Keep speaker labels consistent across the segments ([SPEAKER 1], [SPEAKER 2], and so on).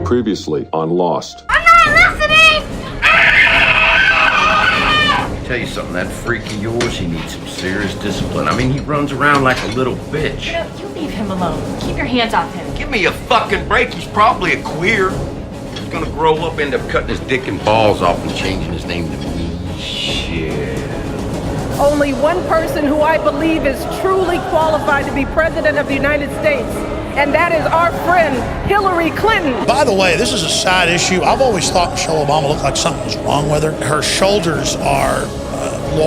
[SPEAKER 1] Previously on Lost.
[SPEAKER 2] I'm not listening!
[SPEAKER 3] Tell you something, that freak of yours, he needs some serious discipline. I mean, he runs around like a little bitch.
[SPEAKER 4] You leave him alone. Keep your hands off him.
[SPEAKER 3] Give me a fucking break. He's probably a queer. He's gonna grow up, end up cutting his dick and balls off and changing his name to Michelle.
[SPEAKER 5] Only one person who I believe is truly qualified to be president of the United States, and that is our friend Hillary Clinton.
[SPEAKER 6] By the way, this is a side issue. I've always thought Michelle Obama looked like something was wrong with her. Her shoulders are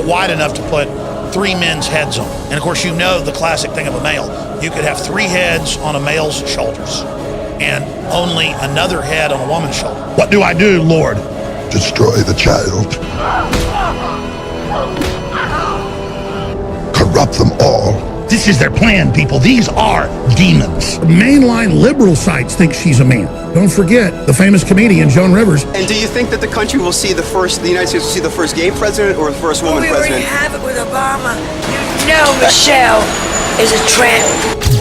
[SPEAKER 6] wide enough to put 3 men's heads on. And of course, you know the classic thing of a male. You could have 3 heads on a male's shoulders and only another head on a woman's shoulder. What do I do, Lord?
[SPEAKER 7] Destroy the child. Corrupt them all.
[SPEAKER 6] This is their plan, people. These are demons. Mainline liberal sites think she's a man. Don't forget the famous comedian Joan Rivers.
[SPEAKER 8] And do you think that the country will see the United States will see the first gay president or the first woman president?
[SPEAKER 9] We already have it with Obama. You know Michelle is a tramp.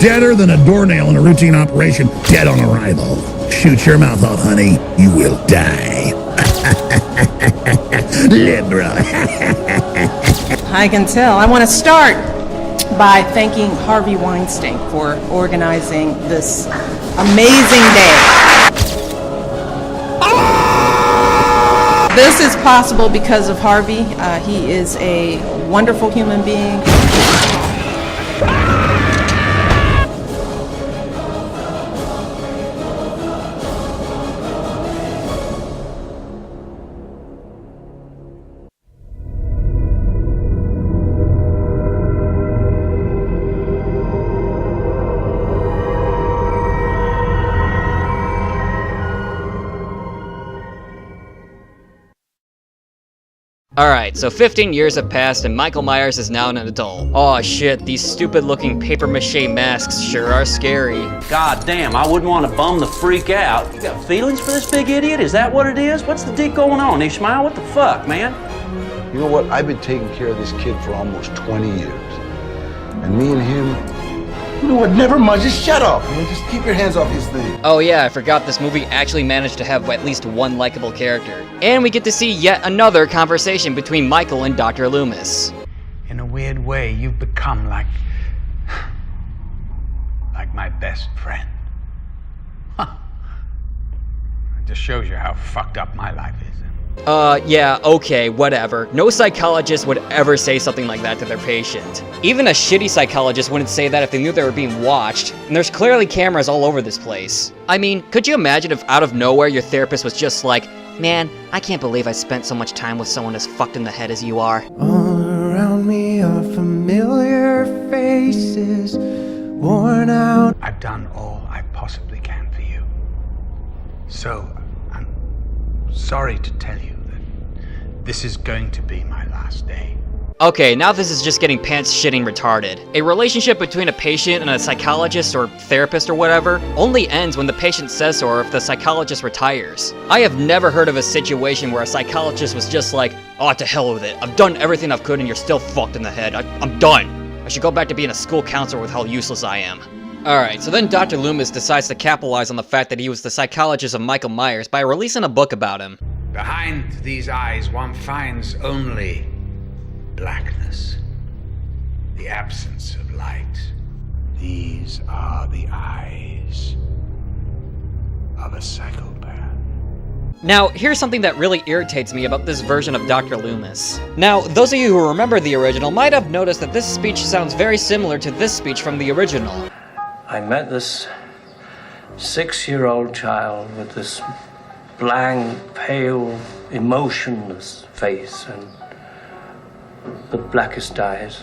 [SPEAKER 6] Deader than a doornail in a routine operation. Dead on arrival. Shoot your mouth off, honey. You will die. Liberal.
[SPEAKER 5] I can tell. I want to start by thanking Harvey Weinstein for organizing this amazing day. This is possible because of Harvey. He is a wonderful human being.
[SPEAKER 10] Alright, so 15 years have passed and Michael Myers is now an adult. Aw shit, these stupid looking paper-mache masks sure are scary.
[SPEAKER 11] God damn, I wouldn't want to bum the freak out. You got feelings for this big idiot? Is that what it is? What's the dick going on, Ishmael? What the fuck, man?
[SPEAKER 7] You know what? I've been taking care of this kid for almost 20 years. And me and him, you know what? Never mind. Just shut up. You know, just keep your hands off his thing.
[SPEAKER 10] Oh yeah, I forgot this movie actually managed to have at least one likable character. And we get to see yet another conversation between Michael and Dr. Loomis.
[SPEAKER 12] In a weird way, you've become like my best friend. Huh. It just shows you how fucked up my life is.
[SPEAKER 10] Yeah, okay, whatever. No psychologist would ever say something like that to their patient. Even a shitty psychologist wouldn't say that if they knew they were being watched, and there's clearly cameras all over this place. I mean, could you imagine if out of nowhere your therapist was just like, man, I can't believe I spent so much time with someone as fucked in the head as you are.
[SPEAKER 13] All around me are familiar faces, worn out.
[SPEAKER 12] I've done all I possibly can for you. So, I'm sorry to tell you that this is going to be my last day.
[SPEAKER 10] Okay, now this is just getting pants-shitting retarded. A relationship between a patient and a psychologist or therapist or whatever only ends when the patient says so or if the psychologist retires. I have never heard of a situation where a psychologist was just like, oh, to hell with it. I've done everything I've could and you're still fucked in the head. I'm done. I should go back to being a school counselor with how useless I am. Alright, so then Dr. Loomis decides to capitalize on the fact that he was the psychologist of Michael Myers by releasing a book about him.
[SPEAKER 12] Behind these eyes, one finds only blackness, the absence of light. These are the eyes of a psychopath.
[SPEAKER 10] Now, here's something that really irritates me about this version of Dr. Loomis. Now, those of you who remember the original might have noticed that this speech sounds very similar to this speech from the original.
[SPEAKER 14] I met this 6-year-old child with this blank, pale, emotionless face and the blackest eyes,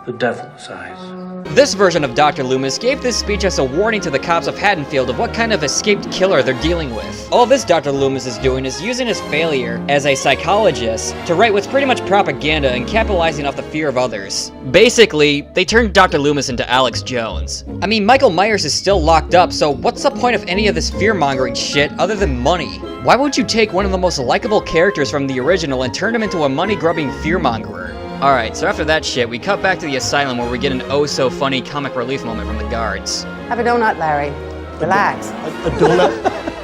[SPEAKER 14] the devil's eyes.
[SPEAKER 10] This version of Dr. Loomis gave this speech as a warning to the cops of Haddonfield of what kind of escaped killer they're dealing with. All this Dr. Loomis is doing is using his failure as a psychologist to write what's pretty much propaganda and capitalizing off the fear of others. Basically, they turned Dr. Loomis into Alex Jones. I mean, Michael Myers is still locked up, so what's the point of any of this fear-mongering shit other than money? Why would you take one of the most likable characters from the original and turn him into a money-grubbing fear-mongerer? Alright, so after that shit, we cut back to the asylum where we get an oh-so-funny comic relief moment from the guards.
[SPEAKER 15] Have a donut, Larry. Relax.
[SPEAKER 6] A donut?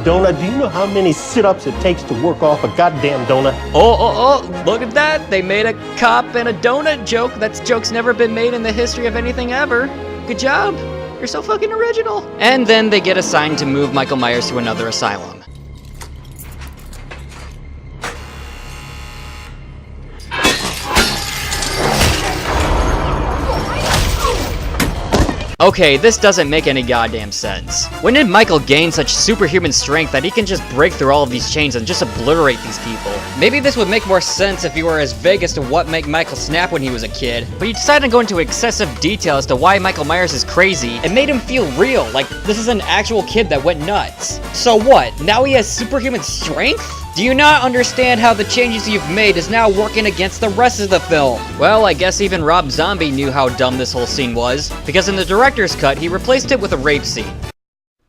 [SPEAKER 1] Donut, do you know how many sit-ups it takes to work off a goddamn donut?
[SPEAKER 10] Oh, look at that. They made a cop and a donut joke. That joke's never been made in the history of anything ever. Good job. You're so fucking original. And then they get assigned to move Michael Myers to another asylum. Okay, this doesn't make any goddamn sense. When did Michael gain such superhuman strength that he can just break through all of these chains and just obliterate these people? Maybe this would make more sense if you were as vague as to what made Michael snap when he was a kid, but you decided to go into excessive detail as to why Michael Myers is crazy and made him feel real, like this is an actual kid that went nuts. So what, now he has superhuman strength? Do you not understand how the changes you've made is now working against the rest of the film? Well, I guess even Rob Zombie knew how dumb this whole scene was, because in the director's cut, he replaced it with a rape scene.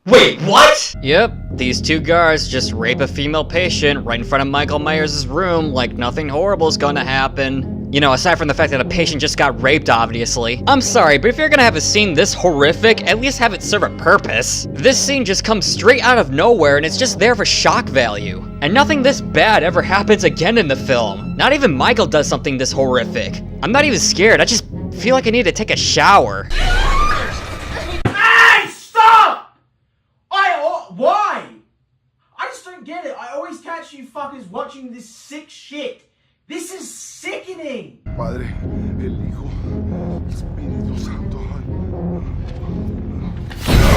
[SPEAKER 10] Wait, what? Yep, these two guards just rape a female patient right in front of Michael Myers' room like nothing horrible is gonna happen. You know, aside from the fact that a patient just got raped, obviously. I'm sorry, but if you're gonna have a scene this horrific, at least have it serve a purpose. This scene just comes straight out of nowhere and it's just there for shock value. And nothing this bad ever happens again in the film. Not even Michael does something this horrific. I'm not even scared, I just feel like I need to take a shower.
[SPEAKER 2] Hey, stop! Why? I just don't get it. I always catch you fuckers watching this sick shit. This is sickening.
[SPEAKER 7] Padre, el Hijo, el Espíritu Santo.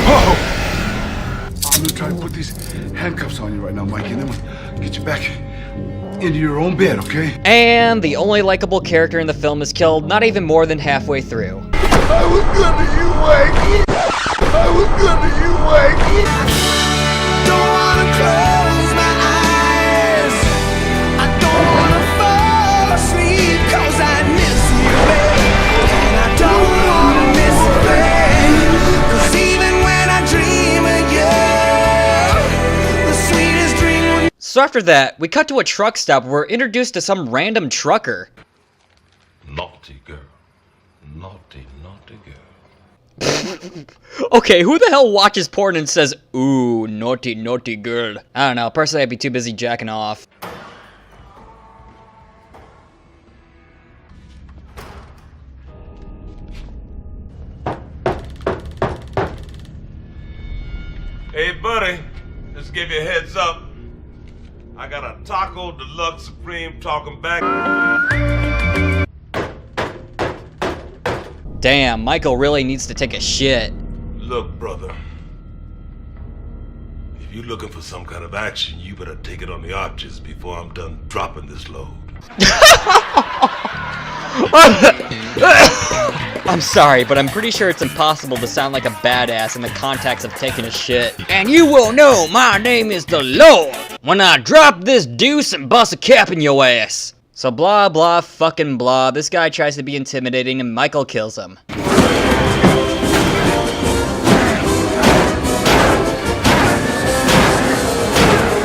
[SPEAKER 7] Oh! I'm gonna try to put these handcuffs on you right now, Mikey, and then we'll get you back into your own bed, okay?
[SPEAKER 10] And the only likable character in the film is killed not even more than halfway through.
[SPEAKER 7] I was good to you, Mikey. I was good to you, Mikey. Don't wanna close my eyes. I don't wanna fall asleep 'cause I miss you, babe. And I don't wanna miss a thing. 'Cause even when I dream of you, the sweetest dream.
[SPEAKER 10] So after that, we cut to a truck stop where we're introduced to some random trucker.
[SPEAKER 3] Naughty girl. Naughty girl.
[SPEAKER 10] Okay, who the hell watches porn and says, ooh, naughty girl? I don't know, personally I'd be too busy jacking off.
[SPEAKER 15] Hey buddy, just give you a heads up. I got a Taco Deluxe Supreme talking back.
[SPEAKER 10] Damn, Michael really needs to take a shit.
[SPEAKER 15] Look, brother. If you're looking for some kind of action, you better take it on the arches before I'm done dropping this load.
[SPEAKER 10] I'm sorry, but I'm pretty sure it's impossible to sound like a badass in the context of taking a shit. And you will know my name is the Lord when I drop this deuce and bust a cap in your ass. So blah blah fucking blah, this guy tries to be intimidating and Michael kills him.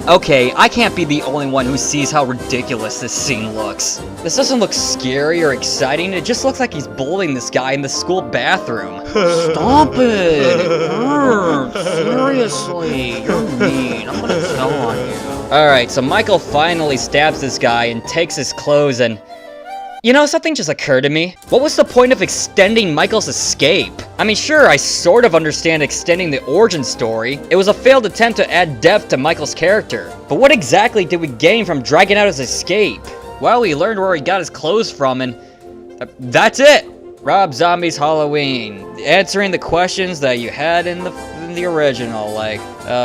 [SPEAKER 10] Okay, I can't be the only one who sees how ridiculous this scene looks. This doesn't look scary or exciting, it just looks like he's bullying this guy in the school bathroom. Stop it! Seriously, you're mean, I'm gonna tell on you. Alright, so Michael finally stabs this guy and takes his clothes and... You know, something just occurred to me. What was the point of extending Michael's escape? I mean, sure, I sort of understand extending the origin story. It was a failed attempt to add depth to Michael's character. But what exactly did we gain from dragging out his escape? Well, we learned where he got his clothes from and... that's it! Rob Zombie's Halloween. Answering the questions that you had in the original, like,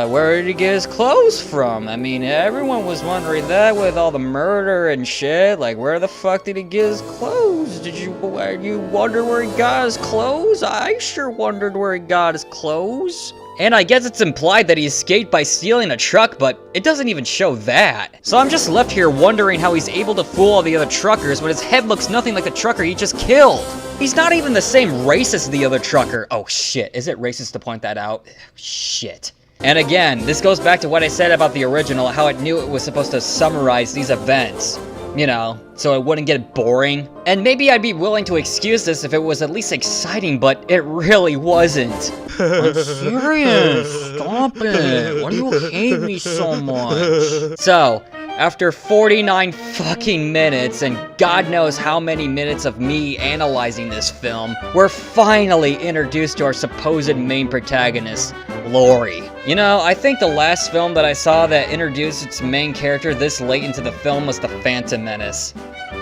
[SPEAKER 10] where did he get his clothes from? I mean, everyone was wondering that with all the murder and shit. Like, where the fuck did he get his clothes? Did you wonder where he got his clothes? I sure wondered where he got his clothes. And I guess it's implied that he escaped by stealing a truck, but it doesn't even show that. So I'm just left here wondering how he's able to fool all the other truckers when his head looks nothing like the trucker he just killed. He's not even the same race as the other trucker. Oh shit, is it racist to point that out? Shit. And again, this goes back to what I said about the original, how it knew it was supposed to summarize these events. you know, so it wouldn't get boring. And maybe I'd be willing to excuse this if it was at least exciting, but it really wasn't. I'm serious. Stop it. Why do you hate me so much? So, after 49 fucking minutes, and God knows how many minutes of me analyzing this film, we're finally introduced to our supposed main protagonist, Laurie. You know, I think the last film that I saw that introduced its main character this late into the film was The Phantom Menace.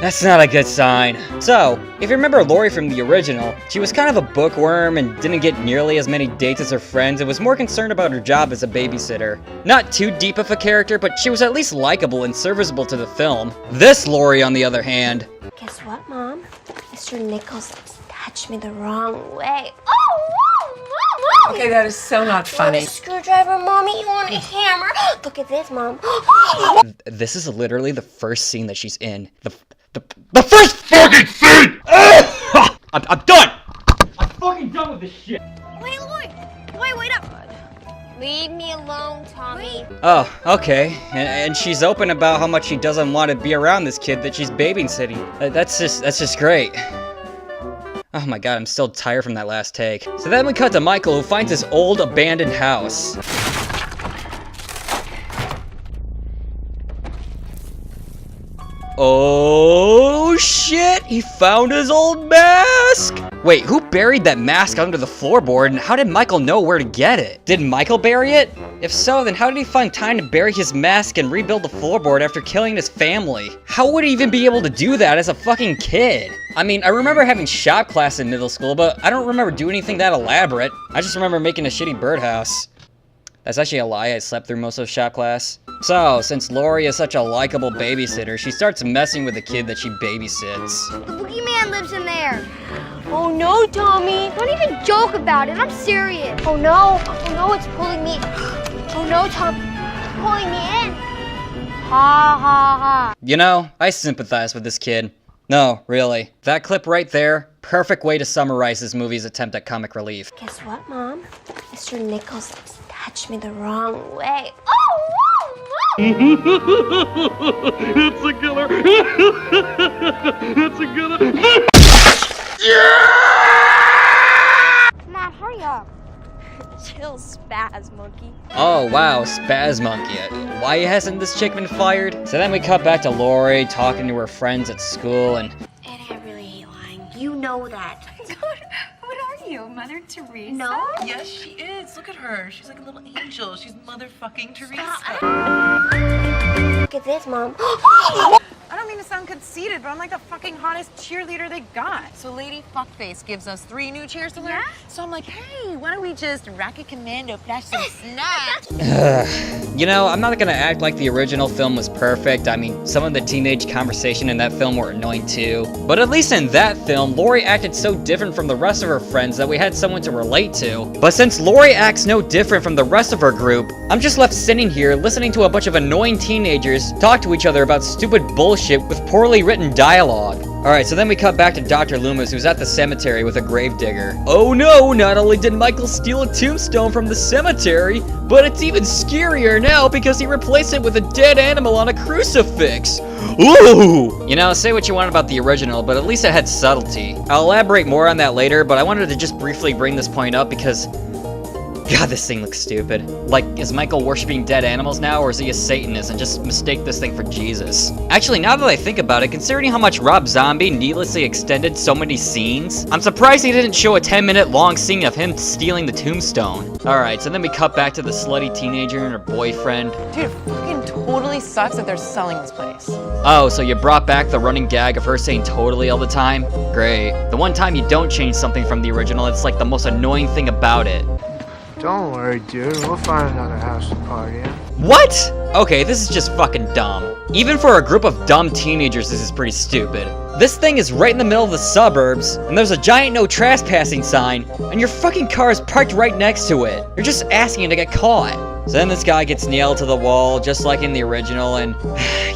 [SPEAKER 10] That's not a good sign. So, if you remember Laurie from the original, she was kind of a bookworm and didn't get nearly as many dates as her friends and was more concerned about her job as a babysitter. Not too deep of a character, but she was at least likable and serviceable to the film. This Laurie, on the other hand...
[SPEAKER 16] Guess what, Mom? Mr. Nichols touched me the wrong way. Oh, Mom!
[SPEAKER 5] Okay, that is so not funny.
[SPEAKER 16] You want a screwdriver, Mommy? You want a hammer? Look at this, Mom.
[SPEAKER 10] This is literally the first scene that she's in. The first fucking scene! I'm done! I'm fucking done with this shit!
[SPEAKER 16] Wait, Lloyd! Wait up! Leave me alone, Tommy.
[SPEAKER 10] Oh, okay. And she's open about how much she doesn't want to be around this kid that she's babysitting. That's just great. Oh my god, I'm still tired from that last take. So then we cut to Michael, who finds this old abandoned house. Oh shit, he found his old mask! Wait, who buried that mask under the floorboard, and how did Michael know where to get it? Did Michael bury it? If so, then how did he find time to bury his mask and rebuild the floorboard after killing his family? How would he even be able to do that as a fucking kid? I mean, I remember having shop class in middle school, but I don't remember doing anything that elaborate. I just remember making a shitty birdhouse. That's actually a lie, I slept through most of shop class. So, since Laurie is such a likable babysitter, she starts messing with the kid that she babysits.
[SPEAKER 16] The boogeyman lives in there. Oh no, Tommy. Don't even joke about it. I'm serious. Oh no, it's pulling me. Oh no, Tom. It's pulling me in. Ha ha ha.
[SPEAKER 10] You know, I sympathize with this kid. No, really. That clip right there, perfect way to summarize this movie's attempt at comic relief.
[SPEAKER 16] Guess what, Mom? Mr. Nichols touched me the wrong way. Oh,
[SPEAKER 7] It's a killer. It's a killer.
[SPEAKER 16] Come on, hurry up. Chill, spaz monkey.
[SPEAKER 10] Oh wow, Spaz Monkey. Why hasn't this chick been fired? So then we cut back to Laurie talking to her friends at school and...
[SPEAKER 16] And I really hate lying. You know that.
[SPEAKER 4] What are you, Mother Teresa?
[SPEAKER 16] No.
[SPEAKER 17] Yes, she is. Look at her. She's like a little angel. She's motherfucking Teresa.
[SPEAKER 16] Look at this, Mom.
[SPEAKER 5] I don't mean to sound conceited, but I'm like the fucking hottest cheerleader they got.
[SPEAKER 17] So Lady Fuckface gives us 3 new cheers to learn.
[SPEAKER 5] Yeah?
[SPEAKER 17] So I'm like, hey, why don't we just Rocket Commando flash some snacks?
[SPEAKER 10] You know, I'm not gonna act like the original film was perfect. I mean, some of the teenage conversation in that film were annoying too. But at least in that film, Laurie acted so different from the rest of her friends that we had someone to relate to. But since Laurie acts no different from the rest of her group, I'm just left sitting here listening to a bunch of annoying teenagers talk to each other about stupid bullshit with poorly written dialogue. Alright, so then we cut back to Dr. Loomis, who's at the cemetery with a gravedigger. Oh no, not only did Michael steal a tombstone from the cemetery, but it's even scarier now because he replaced it with a dead animal on a crucifix. Ooh! You know, say what you want about the original, but at least it had subtlety. I'll elaborate more on that later, but I wanted to just briefly bring this point up because... God, this thing looks stupid. Like, is Michael worshipping dead animals now, or is he a Satanist and just mistake this thing for Jesus? Actually, now that I think about it, considering how much Rob Zombie needlessly extended so many scenes, I'm surprised he didn't show a 10-minute long scene of him stealing the tombstone. Alright, so then we cut back to the slutty teenager and her boyfriend.
[SPEAKER 17] Dude, it fucking totally sucks that they're selling this place.
[SPEAKER 10] Oh, so you brought back the running gag of her saying totally all the time? Great. The one time you don't change something from the original, it's like the most annoying thing about it.
[SPEAKER 18] Don't worry, dude. We'll find another house to party in.
[SPEAKER 10] What? Okay, this is just fucking dumb. Even for a group of dumb teenagers, this is pretty stupid. This thing is right in the middle of the suburbs, and there's a giant no trespassing sign, and your fucking car is parked right next to it. You're just asking to get caught. So then this guy gets nailed to the wall, just like in the original, and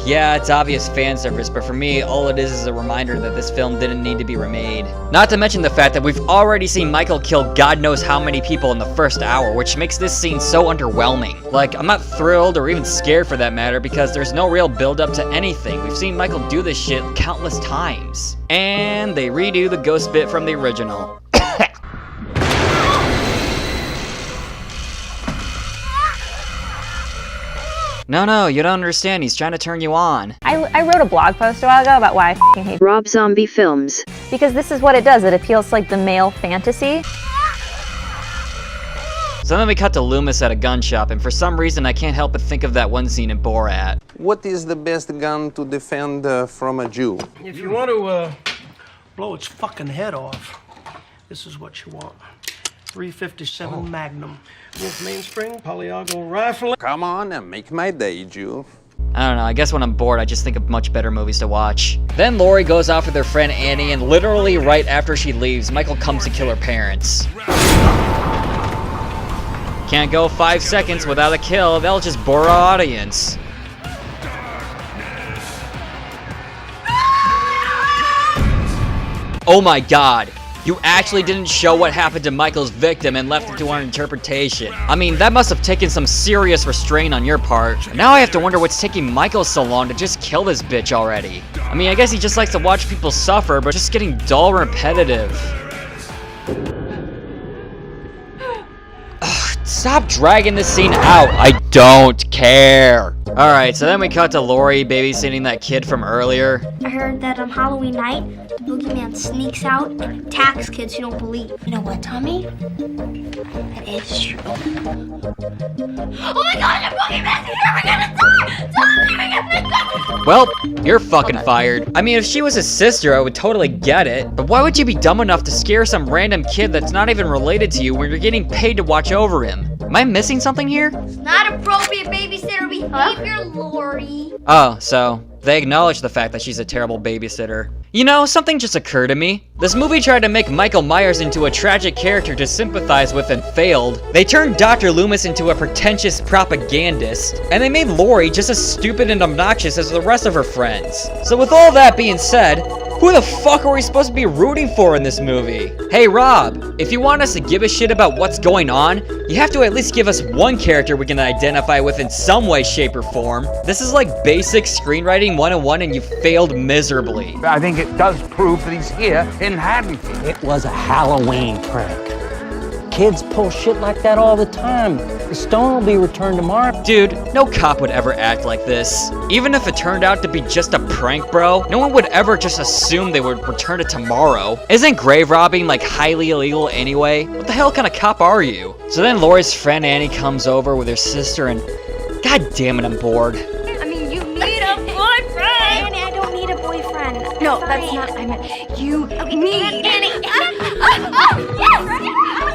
[SPEAKER 10] yeah, it's obvious fan service, but for me, all it is a reminder that this film didn't need to be remade. Not to mention the fact that we've already seen Michael kill God knows how many people in the first hour, which makes this scene so underwhelming. Like, I'm not thrilled or even scared for that matter, because there's no real build-up to anything. We've seen Michael do this shit countless times. And they redo the ghost bit from the original. No, you don't understand. He's trying to turn you on.
[SPEAKER 19] I wrote a blog post a while ago about why I f***ing hate Rob Zombie films. Because this is what it does. It appeals to, like, the male fantasy.
[SPEAKER 10] So then we cut to Loomis at a gun shop, and for some reason I can't help but think of that one scene in Borat.
[SPEAKER 20] What is the best gun to defend from a Jew?
[SPEAKER 18] If you want to blow its fucking head off, this is what you want. 357 Magnum. Wolf mainspring, polyagonal rifle.
[SPEAKER 20] Come on and make my day, Jew.
[SPEAKER 10] I don't know, I guess when I'm bored I just think of much better movies to watch. Then Lori goes out with her friend Annie, and literally right after she leaves, Michael comes to kill her parents. Can't go 5 seconds without a kill, they'll just bore our audience. Oh my god. You actually didn't show what happened to Michael's victim and left it to our interpretation. I mean, that must have taken some serious restraint on your part. Now I have to wonder what's taking Michael so long to just kill this bitch already. I mean, I guess he just likes to watch people suffer, but just getting dull and repetitive. Ugh, stop dragging this scene out. I don't care. Alright, so then we cut to Lori babysitting that kid from earlier.
[SPEAKER 16] I heard that on Halloween night, the boogeyman sneaks out and attacks kids who don't believe. You know what, Tommy? That is true. Oh my god, the boogeyman's here! We're gonna die! Tommy, we're gonna die!
[SPEAKER 10] Well, you're fucking fired. I mean, if she was his sister, I would totally get it. But why would you be dumb enough to scare some random kid that's not even related to you when you're getting paid to watch over him? Am I missing something here?
[SPEAKER 16] It's not appropriate babysitter behavior, Lori.
[SPEAKER 10] Oh, so they acknowledge the fact that she's a terrible babysitter. You know, something just occurred to me. This movie tried to make Michael Myers into a tragic character to sympathize with and failed. They turned Dr. Loomis into a pretentious propagandist, and they made Lori just as stupid and obnoxious as the rest of her friends. So with all that being said, who the fuck are we supposed to be rooting for in this movie? Hey Rob, if you want us to give a shit about what's going on, you have to at least give us one character we can identify with in some way, shape, or form. This is like basic screenwriting 101 and you failed miserably.
[SPEAKER 21] I think it does prove that he's here in Haddonfield.
[SPEAKER 22] It was a Halloween prank. Kids pull shit like that all the time. The stone will be returned tomorrow.
[SPEAKER 10] Dude, no cop would ever act like this. Even if it turned out to be just a prank, bro, no one would ever just assume they would return it tomorrow. Isn't grave robbing like highly illegal anyway? What the hell kind of cop are you? So then Lori's friend Annie comes over with her sister and god damn it, I'm bored.
[SPEAKER 16] I mean, you need a boyfriend! Annie, I don't need a boyfriend. No, that's not, I meant, you need Annie.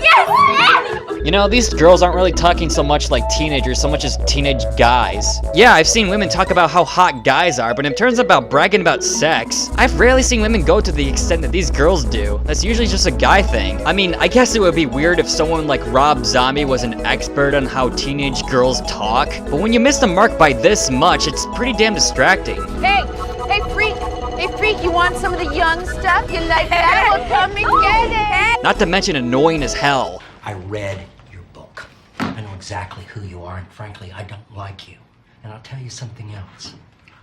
[SPEAKER 16] Yes!
[SPEAKER 10] You know, these girls aren't really talking so much like teenagers, so much as teenage guys. Yeah, I've seen women talk about how hot guys are, but in terms about bragging about sex, I've rarely seen women go to the extent that these girls do. That's usually just a guy thing. I mean, I guess it would be weird if someone like Rob Zombie was an expert on how teenage girls talk, but when you miss the mark by this much, it's pretty damn distracting.
[SPEAKER 23] Hey freak, you want some of the young stuff? You like that? Well, come and get it.
[SPEAKER 10] Not to mention annoying as hell.
[SPEAKER 24] I read your book. I know exactly who you are, and frankly, I don't like you. And I'll tell you something else.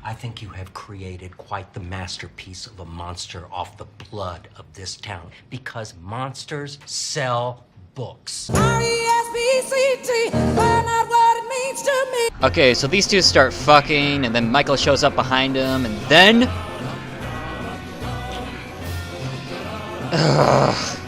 [SPEAKER 24] I think you have created quite the masterpiece of a monster off the blood of this town, because monsters sell books.
[SPEAKER 7] R-E-S-P-C-T, find out what it means to me.
[SPEAKER 10] Okay, so these two start fucking, and then Michael shows up behind him, and then... Ugh.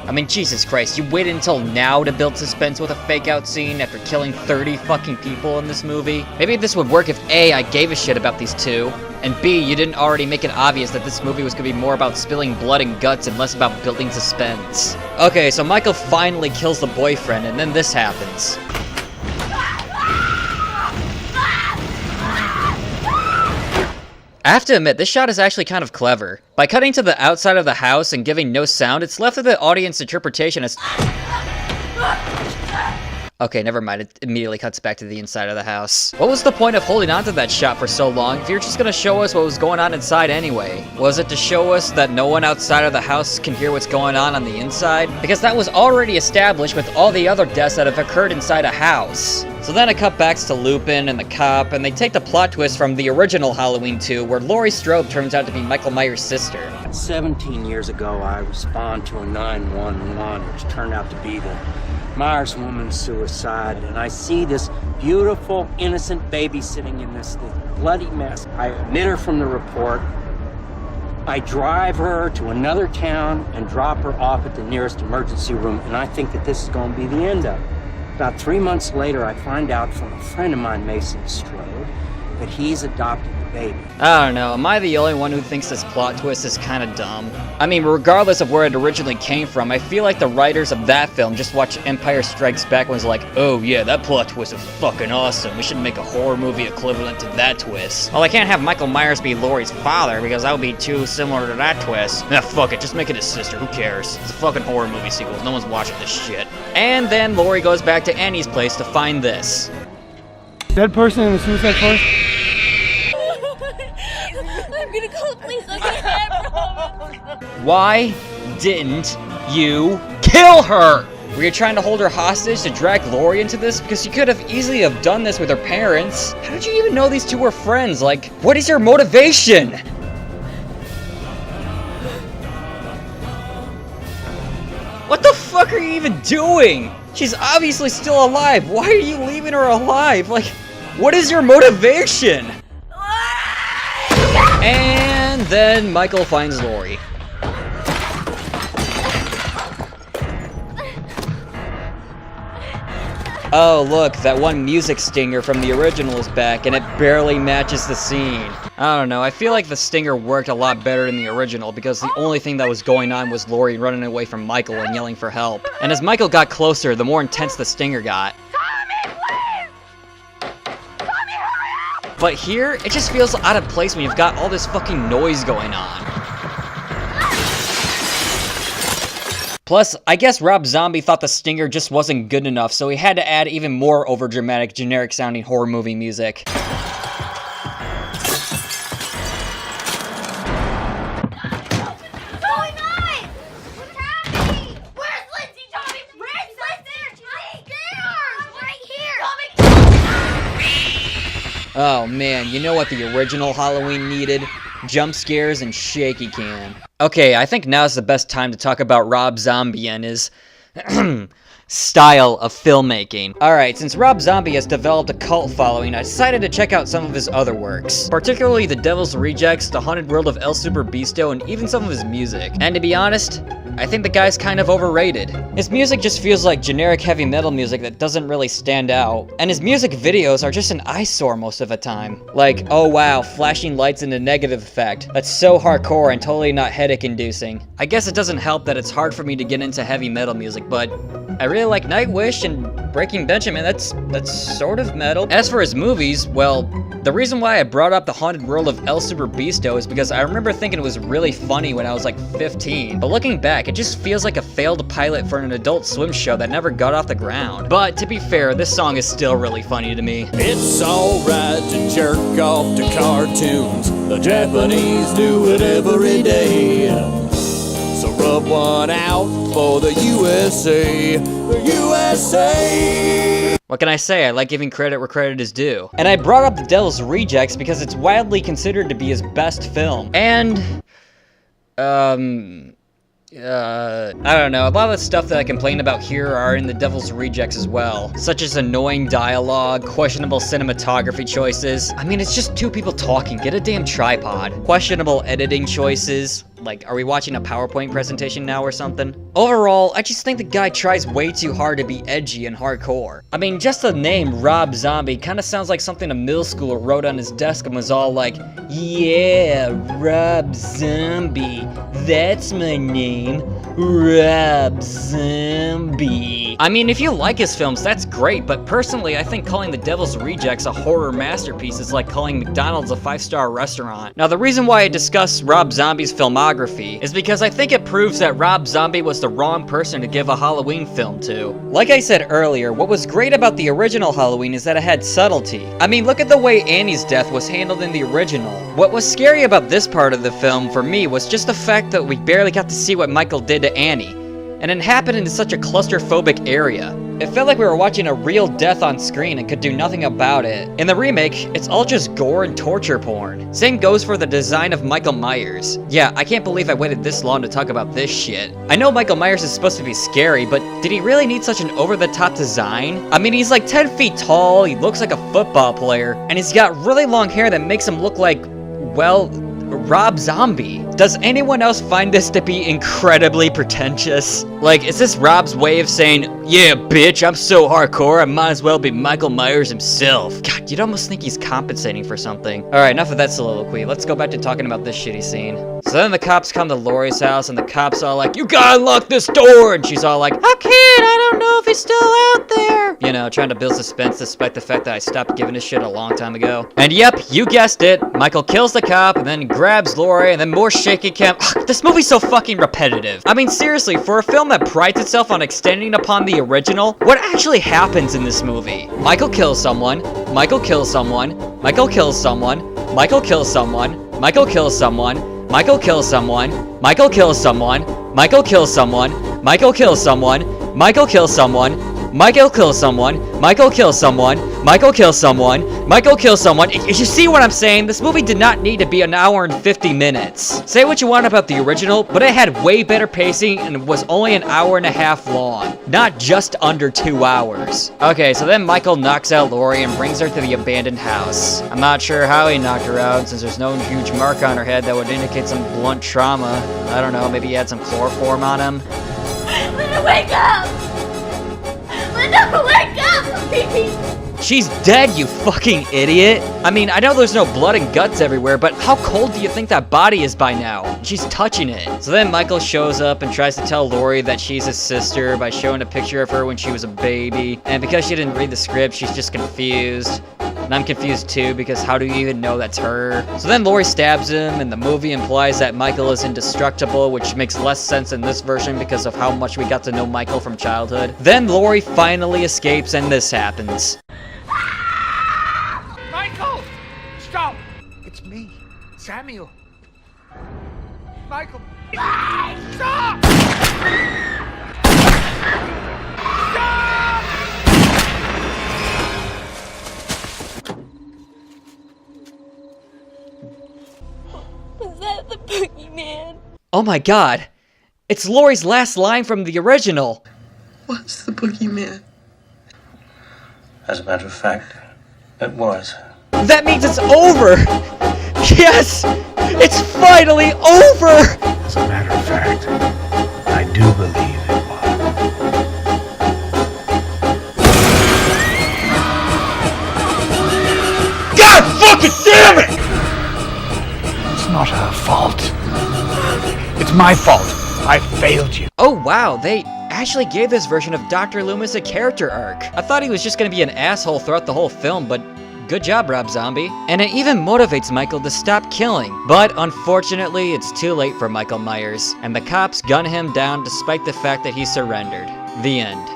[SPEAKER 10] I mean, Jesus Christ, you waited until now to build suspense with a fake-out scene after killing 30 fucking people in this movie? Maybe this would work if A, I gave a shit about these two, and B, you didn't already make it obvious that this movie was gonna be more about spilling blood and guts and less about building suspense. Okay, so Michael finally kills the boyfriend, and then this happens. I have to admit, this shot is actually kind of clever. By cutting to the outside of the house and giving no sound, it's left to the audience interpretation as... Okay, never mind. It immediately cuts back to the inside of the house. What was the point of holding on to that shot for so long if you're just gonna show us what was going on inside anyway? Was it to show us that no one outside of the house can hear what's going on the inside? Because that was already established with all the other deaths that have occurred inside a house. So then it cut back to Lupin and the cop, and they take the plot twist from the original Halloween 2, where Laurie Strode turns out to be Michael Myers' sister.
[SPEAKER 24] 17 years ago, I respond to a 911, which turned out to be the Myers woman's suicide, and I see this beautiful, innocent baby sitting in this bloody mess. I omit her from the report. I drive her to another town and drop her off at the nearest emergency room, and I think that this is going to be the end of it. About 3 months later, I find out from a friend of mine, Mason Strode, that he's adopted the baby.
[SPEAKER 10] I don't know, am I the only one who thinks this plot twist is kind of dumb? I mean, regardless of where it originally came from, I feel like the writers of that film just watched Empire Strikes Back and was like, oh yeah, that plot twist is fucking awesome, we should make a horror movie equivalent to that twist. Well, I can't have Michael Myers be Laurie's father because that would be too similar to that twist. Nah, fuck it, just make it his sister, who cares? It's a fucking horror movie sequel, no one's watching this shit. And then Laurie goes back to Annie's place to find this.
[SPEAKER 8] Dead person in the suicide forest?
[SPEAKER 4] I'm gonna call the police. I'm gonna have
[SPEAKER 10] Why didn't you kill her? Were you trying to hold her hostage to drag Laurie into this? Because you could have easily have done this with her parents. How did you even know these two were friends? Like, what is your motivation? What the fuck are you even doing? She's obviously still alive. Why are you leaving her alive? Like, what is your motivation? And then Michael finds Laurie. Oh look, that one music stinger from the original is back, and it barely matches the scene. I don't know, I feel like the stinger worked a lot better than the original because the only thing that was going on was Laurie running away from Michael and yelling for help. And as Michael got closer, the more intense the stinger got. But here, it just feels out of place when you've got all this fucking noise going on. Plus, I guess Rob Zombie thought the stinger just wasn't good enough, so he had to add even more overdramatic, generic-sounding horror movie music. Oh man, you know what the original Halloween needed? Jump scares and shaky cam. Okay, I think now's the best time to talk about Rob Zombie and his style of filmmaking. Alright, since Rob Zombie has developed a cult following, I decided to check out some of his other works. Particularly The Devil's Rejects, The Haunted World of El Super Beasto, and even some of his music. And to be honest, I think the guy's kind of overrated. His music just feels like generic heavy metal music that doesn't really stand out. And his music videos are just an eyesore most of the time. Like, oh wow, flashing lights in a negative effect. That's so hardcore and totally not headache inducing. I guess it doesn't help that it's hard for me to get into heavy metal music, but I really like Nightwish and Breaking Benjamin, that's sort of metal. As for his movies, well, the reason why I brought up The Haunted World of El Super Beasto is because I remember thinking it was really funny when I was like 15. But looking back, it just feels like a failed pilot for an Adult Swim show that never got off the ground. But to be fair, this song is still really funny to me.
[SPEAKER 7] It's alright to jerk off to cartoons. The Japanese do it every day. So rub one out for the USA. The USA!
[SPEAKER 10] What can I say? I like giving credit where credit is due. And I brought up The Devil's Rejects because it's widely considered to be his best film. And, I don't know, a lot of the stuff that I complain about here are in The Devil's Rejects as well. Such as annoying dialogue, questionable cinematography choices. I mean, it's just two people talking, get a damn tripod. Questionable editing choices. Like, are we watching a PowerPoint presentation now or something? Overall, I just think the guy tries way too hard to be edgy and hardcore. I mean, just the name Rob Zombie kind of sounds like something a middle schooler wrote on his desk and was all like, yeah, Rob Zombie, that's my name, Rob Zombie. I mean, if you like his films, that's great, but personally, I think calling The Devil's Rejects a horror masterpiece is like calling McDonald's a 5-star restaurant. Now, the reason why I discuss Rob Zombie's filmography cinematography is because I think it proves that Rob Zombie was the wrong person to give a Halloween film to. Like I said earlier, what was great about the original Halloween is that it had subtlety. I mean, look at the way Annie's death was handled in the original. What was scary about this part of the film for me was just the fact that we barely got to see what Michael did to Annie, and it happened in such a claustrophobic area. It felt like we were watching a real death on screen and could do nothing about it. In the remake, it's all just gore and torture porn. Same goes for the design of Michael Myers. Yeah, I can't believe I waited this long to talk about this shit. I know Michael Myers is supposed to be scary, but did he really need such an over-the-top design? I mean, he's like 10 feet tall, he looks like a football player, and he's got really long hair that makes him look like, well, Rob Zombie. Does anyone else find this to be incredibly pretentious? Like, is this Rob's way of saying, yeah, bitch, I'm so hardcore, I might as well be Michael Myers himself? God, you'd almost think he's compensating for something. Alright, enough of that soliloquy. Let's go back to talking about this shitty scene. So then the cops come to Laurie's house, and the cops are like, you gotta lock this door! And she's all like, I can't, I don't know if he's still out there. You know, trying to build suspense despite the fact that I stopped giving a shit a long time ago. And yep, you guessed it. Michael kills the cop, and then grabs Laurie, and then more shaky cam. This movie's so fucking repetitive. I mean, seriously, for a film that prides itself on extending upon the original, what actually happens in this movie? Michael kills someone, Michael kills someone, Michael kills someone, Michael kills someone, Michael kills someone, Michael kills someone, Michael kills someone, Michael kills someone, Michael kills someone, Michael kills someone, Michael kills someone, Michael kills someone, Michael kills someone, Michael kills someone. You see what I'm saying? This movie did not need to be an hour and 50 minutes. Say what you want about the original, but it had way better pacing and was only an hour and a half long. Not just under 2 hours. Okay, so then Michael knocks out Laurie and brings her to the abandoned house. I'm not sure how he knocked her out since there's no huge mark on her head that would indicate some blunt trauma. I don't know, maybe he had some chloroform on him.
[SPEAKER 4] Linda, wake up! Linda, wake up, please!
[SPEAKER 10] She's dead, you fucking idiot! I mean, I know there's no blood and guts everywhere, but how cold do you think that body is by now? She's touching it. So then Michael shows up and tries to tell Laurie that she's his sister by showing a picture of her when she was a baby. And because she didn't read the script, she's just confused. And I'm confused too, because how do you even know that's her? So then Laurie stabs him, and the movie implies that Michael is indestructible, which makes less sense in this version because of how much we got to know Michael from childhood. Then Laurie finally escapes, and this happens.
[SPEAKER 21] Michael! Stop! It's me, Samuel. Michael! Stop!
[SPEAKER 4] Was that the boogeyman?
[SPEAKER 10] Oh my god! It's Laurie's last line from the original!
[SPEAKER 14] What's the boogeyman? As a matter of fact, it was.
[SPEAKER 10] That means it's over! Yes! It's finally over!
[SPEAKER 21] As a matter of fact, I do believe it was.
[SPEAKER 7] God fucking damn it!
[SPEAKER 21] It's not her fault. It's my fault. I failed you.
[SPEAKER 10] Oh wow, they actually gave this version of Dr. Loomis a character arc. I thought he was just gonna be an asshole throughout the whole film, but good job, Rob Zombie. And it even motivates Michael to stop killing. But unfortunately, it's too late for Michael Myers, and the cops gun him down despite the fact that he surrendered. The end.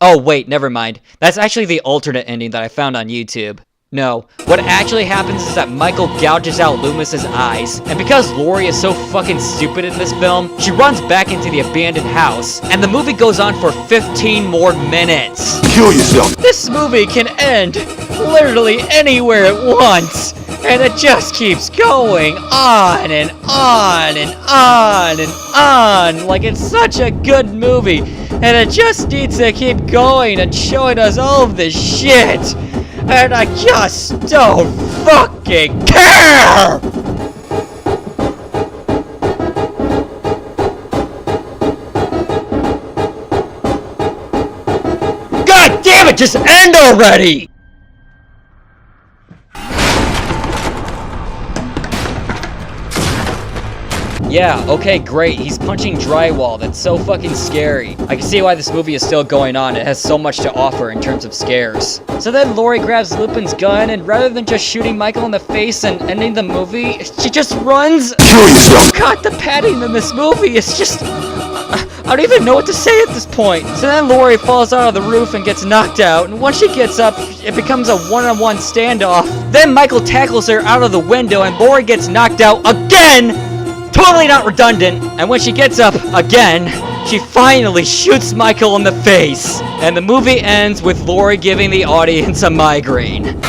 [SPEAKER 10] Oh wait, never mind. That's actually the alternate ending that I found on YouTube. No, what actually happens is that Michael gouges out Loomis's eyes, and because Laurie is so fucking stupid in this film, she runs back into the abandoned house, and the movie goes on for 15 more minutes.
[SPEAKER 7] Kill yourself!
[SPEAKER 10] This movie can end literally anywhere at once, and it just keeps going on and on and on and on, like it's such a good movie, and it just needs to keep going and showing us all of this shit. And I just don't fucking care! God damn it, just end already! Yeah, okay, great. He's punching drywall. That's so fucking scary. I can see why this movie is still going on. It has so much to offer in terms of scares. So then Laurie grabs Lupin's gun, and rather than just shooting Michael in the face and ending the movie, she just runs. God, the padding in this movie is just... I don't even know what to say at this point. So then Laurie falls out of the roof and gets knocked out, and once she gets up, it becomes a one-on-one standoff. Then Michael tackles her out of the window, and Laurie gets knocked out again! Totally not redundant. And when she gets up again, she finally shoots Michael in the face. And the movie ends with Laurie giving the audience a migraine.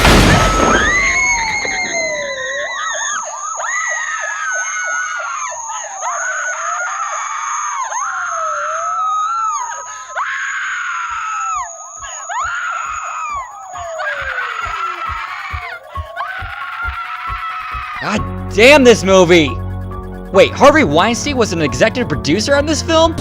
[SPEAKER 10] God damn this movie! Wait, Harvey Weinstein was an executive producer on this film?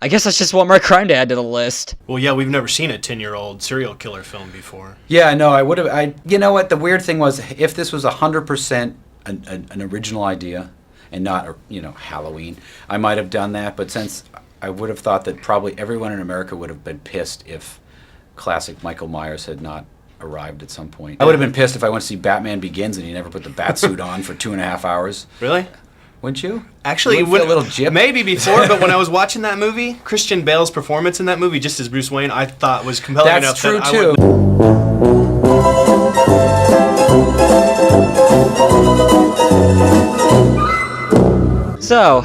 [SPEAKER 10] I guess that's just one more crime to add to the list.
[SPEAKER 9] Well, yeah, we've never seen a 10-year-old serial killer film before.
[SPEAKER 21] Yeah, no, I would have. You know what? The weird thing was, if this was 100% an original idea and not, Halloween, I might have done that. But since I would have thought that probably everyone in America would have been pissed if classic Michael Myers had not arrived at some point. I would have been pissed if I went to see Batman Begins and he never put the bat suit on for 2.5 hours.
[SPEAKER 9] Really?
[SPEAKER 21] Wouldn't you?
[SPEAKER 9] Actually,
[SPEAKER 21] you wouldn't feel a little jip?
[SPEAKER 9] Maybe before, but when I was watching that movie, Christian Bale's performance in that movie, just as Bruce Wayne, I thought was compelling enough.
[SPEAKER 21] That's true
[SPEAKER 9] that
[SPEAKER 21] too.
[SPEAKER 10] So,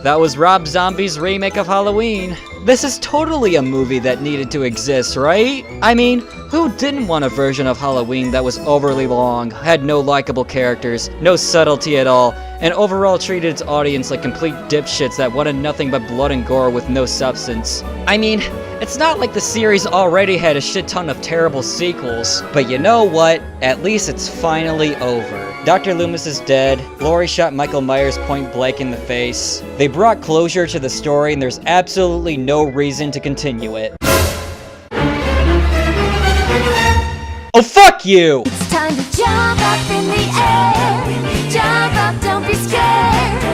[SPEAKER 10] that was Rob Zombie's remake of Halloween. This is totally a movie that needed to exist, right? I mean, who didn't want a version of Halloween that was overly long, had no likable characters, no subtlety at all, and overall treated its audience like complete dipshits that wanted nothing but blood and gore with no substance? I mean, it's not like the series already had a shit ton of terrible sequels, but you know what? At least it's finally over. Dr. Loomis is dead. Laurie shot Michael Myers point blank in the face. They brought closure to the story, and there's absolutely no reason to continue it. Oh, fuck you!
[SPEAKER 7] It's time to jump up in the air. Jump up, don't be scared.